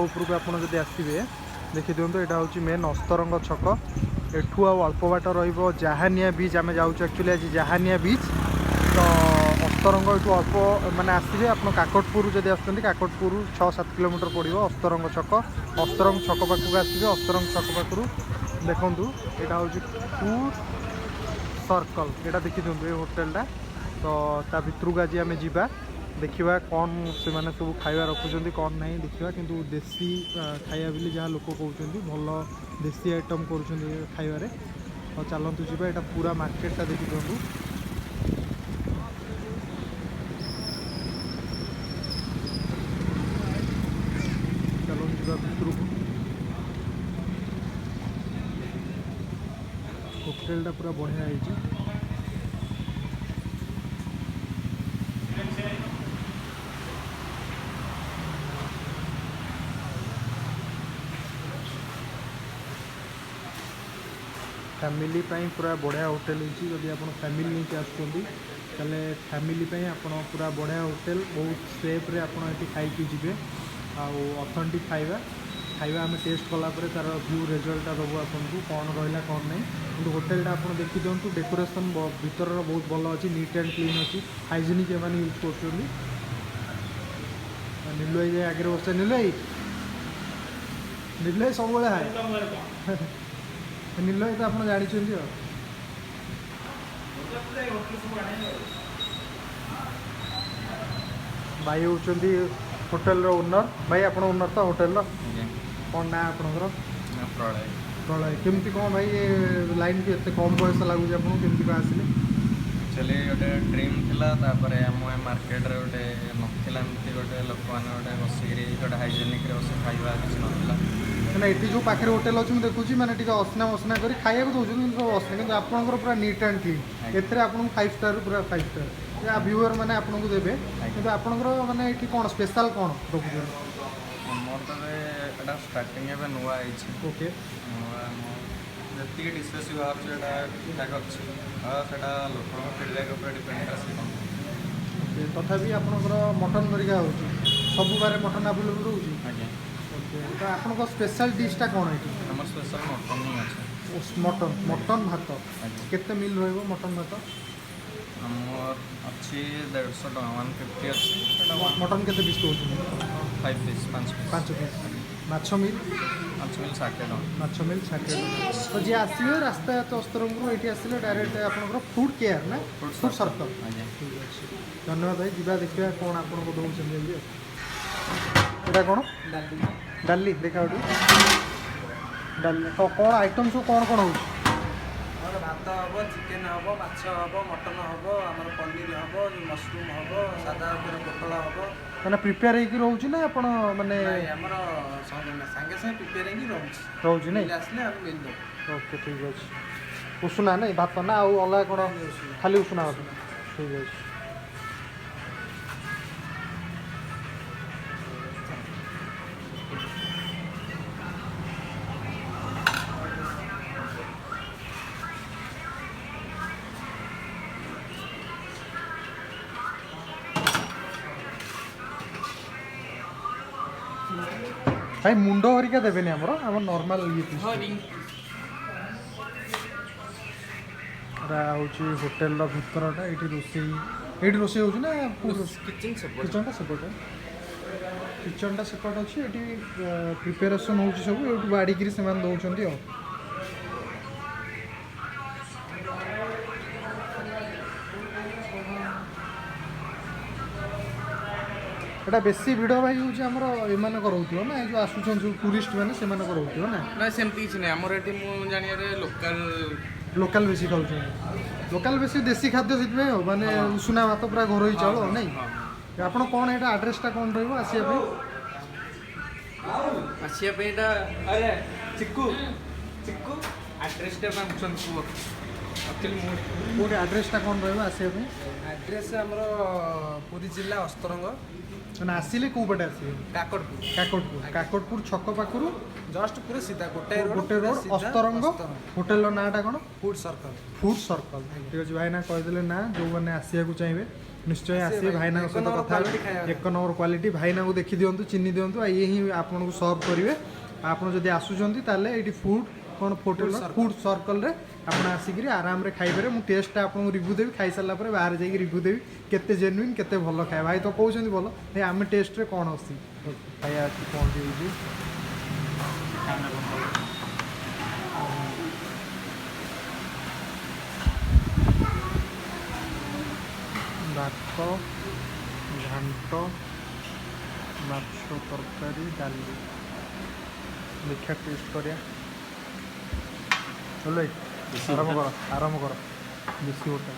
उपरक आपड़ जब आसवे देखी दिखाँ यहाँ हूँ मेन अस्तरंग छक एठू अल्प बाट रहानिया बीच आम जाऊँ एक्चुअली आज जहानिया बीच तो अस्तरंग यू अल्प माने आसवे आप काकटपुर जब आसुँच काकटपुर 6-7 किलोमीटर पड़ो अस्तरंग छक पाखक आसवे अस्तरंग छक पाखु देखूँ यहाँ हूँ फूड सर्कल यहाँ देखी दिखाँ ये होटेलटा तो ता भितर को आज आम जा देखा कौन से मैंने सब खाଇବା रखुच्च कौन ना देखा किंतु देसी खाया बोली जहाँ लोक कहते भल देसी आइटम कर खाइबारे तो चलतु जी यहाँ पूरा मार्केटा देखी दिखाँ चलतु जा भितर को होटेलटा पूरा बढ़िया है फैमिली पूरा बढ़िया होटेल होती जदि आप फैमिली नहीं आसुँच फैमिली आप पूरा बढ़िया होटेल बहुत सेफ्रे आपड़ी खाई जी ऑथेंटिक खाଇବା आम टेस्ट कलापर तार व्यू रिजल्टा दबू आपको कौन रहा कौन नहीं कि होटेलटा आप देखी दिखाँ डेकोरेशन भीतर बहुत भल अच्छी नीट एंड क्लीन अच्छी हाइजेनिक एम यूज कर नीलू भाई जाए आगे बस नीलू भाई सब हाय नील भाई तो आप जानते भाई होती होटेल ओनर भाई आप ओनर तो होटेल कौन ना आपणकर प्रलय प्रलय केमती कौन भाई ये लाइन की एत कम बयस लगुच आपको केमती कौन आसिले एक्चुअली गोटे ड्रीम थिला तापर आम मार्केट रे गोटे नथिला एमती गोटे लोक मैंने गोटे बसिक गोटे हाइजेनिक बस खाଇବା किसी नाला मैंने ये जो पाखे होटेल अच्छी मुझे देखुची मैंने असना मसना कर खाया दौरान सब असना कि आपंकर पूरा नीट एंड क्लीन एथेर आपको 5 स्टार पूरा 5 स्टार या व्यूअर मैंने आपको देवे कि आपंकर माने ये कौन स्पेशल कौन रखुचे मोर तो एटा स्टार्टिंग एबे नुआ आइछि ओके जी डिशेस बाहर ठीक ठाक अच्छी सेटा लोक फीडबैक उपर डिपेंड ओके तथापि आपंकर मटन मरिका हो सब बारे मटन अवेलेबल रोचे आज्ञा ओके तो आपंकर स्पेशल डिशटा कौन है आम स्पेशल मटन ही अच्छे मटन मटन भात केते मिल रही मटन भात आमर अच्छी 150 टका 150 अच्छी मटन केते पीस दौर 5 पीस 5 पीस माछ मिल 60 टका माछ मिल 60 टका तो जी आसवे रास्ता तो अस्तरंग ये आसले डायरेक्ट आप फूड केयर ना फूड सर्कल ठीक अच्छे धन्यवाद भाई जा देखा कौन आपको दौरान यहाँ कौन डाली देखा डाली तो कौन आइटम सब कौन कौन हो भात हम चिकेन हम माछ हम मटन हम आम पनीर हम मशरूम हम सादा पोटल हम मैंने प्रिपेयर होकर रोचे ना आप मैंने सागे सागे प्रिपेयर रोचे नहीं आसले आम मिल दो ओके ठीक अच्छे उषुना नहीं भात ना आउ अलग कौन खाली उषुना भात ठीक अच्छे भाई मुंड हरिका देवेनि आम नॉर्मल ये पीस हूँ होटेल भितरटा ये रोसे हो ना किचन किचनटा सेपटे किचनटा सेपट अच्छी ये प्रिपेरेसन हो सब ये बाड़िकी से दौरान एटा बेसी भिड़ भाई हूँ एम रोथो ना जो आसुन जो टूरिस्ट मैंने से रोथो ना ना सेमती किसी नहीं आमर ये मुझे जानिए लोकल लोकल बेसी खाऊ लोकल बेसी देसी खाद्य से माने उषुना भात पूरा घर चाउल नहीं आप कौन यहाँ आड्रेसटा कौन रहा आसिया चिक्कू चिक्कू आड्रेसटा कौन आड्रेसटा कौन रहा आसपा आड्रेस आमर पुरी जिला अस्तरंग मैंने आसिले कौ पटे आस काकटपुर छक पाखु जस्ट पूरा सीधा गोटे रोड अस्तरंग होटेल नाटा कौन फूड सर्कल ठीक अच्छे भाई ना कहीदे ना जो मैंने आसिया चाहिए निश्चय आसिए आसिए भाई, भाईना एक सहित नंबर कथा quality खाଇବା। एक नंबर क्वालिटी भाईना को देखी दिंतु चिन्ह दिंतु आ ये ही आपको सर्व करेंगे आप जब आसुँच ये फूड कौन होटेल फूड सर्कल रे आप आसिक आराम से खाईपर मुझे टेस्टा आपको रिव्यू देवी खाई सारा बाहर जाकि रिव्यू देवी केते जेन्युइन केते भल खाए भाई तो कहते भल भाई आम टेस्ट रे कौन अच्छी भाई आसी पहुँची भात घांट माछ तरकारी डाली देखा टेस्ट करिया चलो आरंभ कर देसी होटल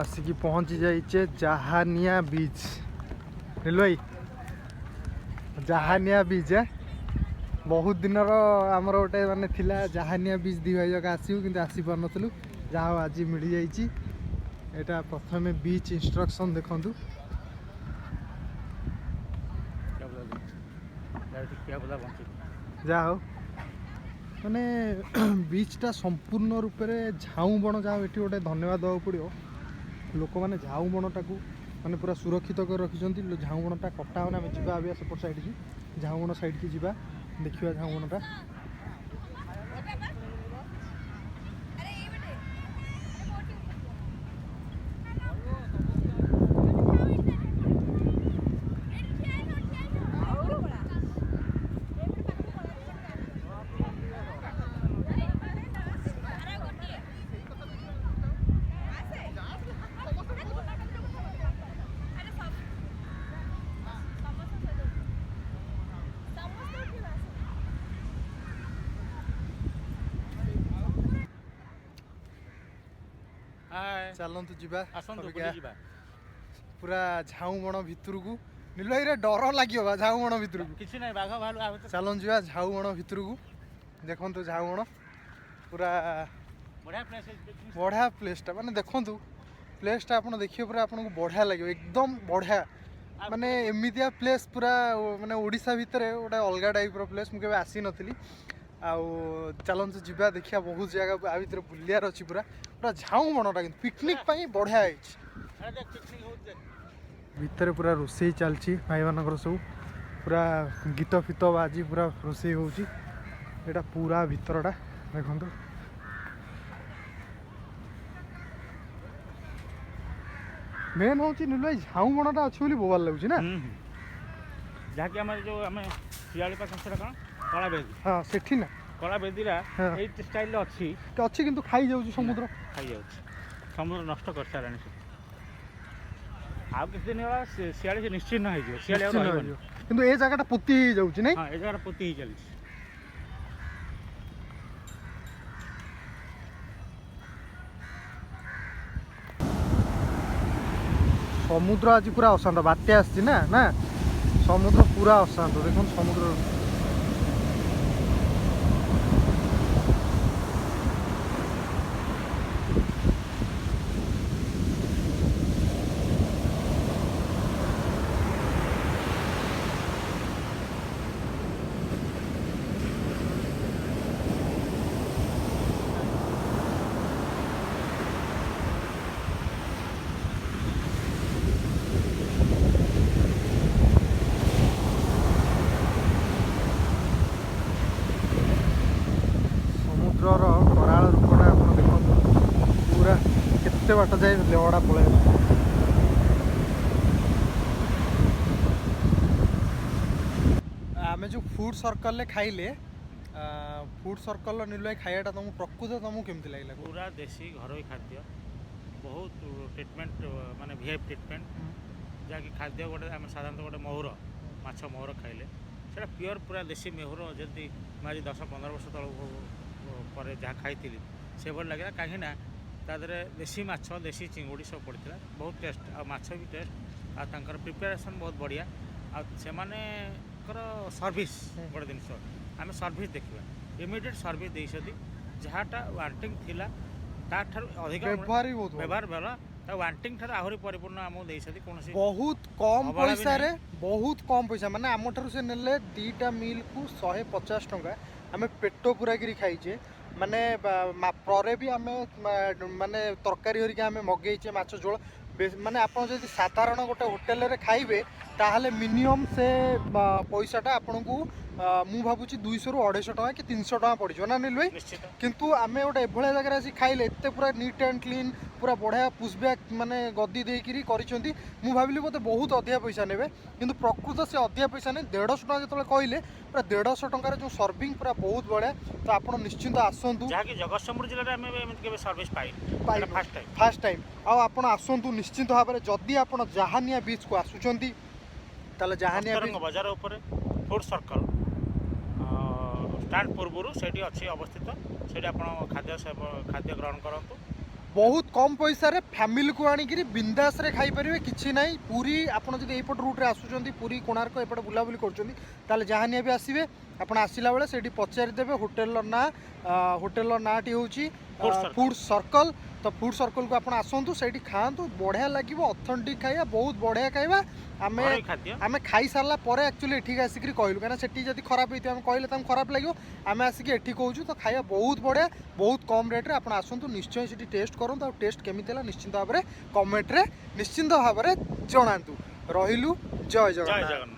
आसिकी पहुँची जाइए जहानिया बीच हेलो भाई जहानिया बीच है बहुत दिन आमर गोटे माने थिला जहानिया बीच दी भाई जगह आसू कि आसी पार नु जहाँ आज मिल जाइए यहाँ प्रथम बीच इंस्ट्रक्शन देखु जा हो माने बीचटा संपूर्ण रूप से झाऊ बण जहाँ ये गोटे धन्यवाद देवा पड़ो लोक मैंने झाऊ बणटा को माने पूरा सुरक्षित कर रखिंट झाऊ बणटा कटा होना आम जा सेपट साइड की झाऊ बण साइड की जा देखा झाऊ बणटा चलतु जा पूरा झाऊ बण भितर को नील भाई डर लगे झाऊ बण भितर को चलन जा झाऊ बण भितर को देखु झाऊ बण पूरा बढ़िया प्लेसटा माने देखु प्लेसटा आप देखिए पूरा आपको बढ़िया लगे एकदम बढ़िया माने एमितिया प्लेस पूरा माने ओडिशा भितर गोटे अलग टाइप प्लेस मुझे आसी नी आउ चलतु जा देखिया बहुत जगह आ भर बुलियार अच्छी पूरा पूरा झाऊ बणटा कि पिकनिक बढ़िया भितर पूरा रोषे चलती भाई मानकर सब पूरा गीत फित बाजी पूरा रोषे होटा पूरा भितरटा देखु मेन हूँ नील भाई झाऊ बणटा अच्छी बोबार लगुच ना जहाँकि आम जो आम शियाली पाख कौन कला बेदी हाँ सेठी ना कला बेदीरा ये स्टाइल अच्छी अच्छी किंतु खाई जाऊँ समुद्र खाई जाऊँ समुद्र नष्ट कर सारा आउ किसी दिन शियाली से निश्चिन्न हो शियाली किंतु ए जगह पोती जाऊँ नहीं हाँ ये जगह पोती ही चली समुद्र आज पूरा अशांत बात्या आसी ना ना समुद्र पूरा अशांत देखो समुद्र एते बाट जाए लेवड़ा पळेला आमे जो फूड सर्कल ले खाइले फूड सर्कल नीलू खाइबाटा तुमको प्रकृत तुमको केमती लागला पूरा देशी घरोई खाद्य बहुत ट्रिटमेंट माने वीआईपी ट्रिटमेंट जहाँकि खाद्य गोटे आम साधारणतः गोटे महुर माछ महुर खाइले सेटा प्योर पूरा देशी महुर जदि मुझे 10-15 वर्ष तल पर जहाँ खाई से भल लगे कहीं तादे देशी माछ देशी चिंगुड़ी सब पड़ता बहुत टेस्ट आ माछ भी टेस्ट आ तांकर प्रिपेरेसन बहुत बढ़िया आ से सर्विस गोटे जिनस आम सर्विस देखा इमिडिएट सर्विस देती जहाँटा वांटिंग थिला ताठार अधिक व्यवहार भला वांटिंग ठार आहरी परिपूर्ण आमको देती कौन बहुत कम पैसा रे बहुत कम पैसा माने आम ठार से नेले 2टा मील को 150 टंका आम पेट पूरा करी खाइचे माने परे भी आम माने तरकारी हरिका आम मगेचे माछ झोल माने आप साधारण गोटे होटेल रे खाइबे ताहले मिनिमम से पैसाटा आपन को मु भावुची 200 ରୁ 250 टका कि 300 टका पड़ ना नील भाई किंतु आम गोटे एभलिया जगह आसी खाइले एत पूरा नीट एंड क्लीन पूरा बढ़िया पुष्ब्याक माने गद्दी देकरी करिसेंती मु भाविली बोते बहुत अधिका पैसा नेबे किंतु प्रकृत से अधिका पैसा नहीं 150 टका जतले कहले पूरा 150 टंकार जो सर्विंग पूरा बहुत बढ़िया तो आपण निश्चिंत आसंतु जहाँकि जगतसिंहपुर जिले में आम एमती केबे सर्विस पाई फास्ट टाइम आपण आसंतु निश्चिंत भाव में जदि आपण जहानिया बीच को आसुचंती ताले जहानिया बीच बाजार ऊपर फूड सर्कल स्टार्ट पूर्व से अच्छी अवस्थित से खाद्य ग्रहण करूँ बहुत कम पैसा रे फैमिली को आनिकी बिंदास रे खाई परिवे किछि नाही पूरी आपण जदि एपट रूट रे आसुचंती पूरी कोणार्क एपट बुलाबुली करचंती ताले जहानिया भी आसीबे आपण आसिला बेले सेठी पचारि देबे होटेल नाटी होची फूड सर्कल तो फूड सर्कल को आपण आसंतु सेठी खांतु बढ़िया लागिवो ऑथेंटिक खाइबा बहुत बढ़िया खाइबा आमे खाई सारला परे एक्चुअली एठी आसिकरी कहलु काना सेठी जदि खराब हेति हम कहले तम खराब लागिवो आमे आसिकी एठी कहूछु तो खाइबा बहुत बढ़िया बहुत कम रेट रे आपण आसंतु निश्चय सेठी टेस्ट करंतु आ टेस्ट केमितेला निश्चिंत भाबरे कमेंट रे निश्चिंत भाबरे जणांतु रहिलु जय जगन्नाथ।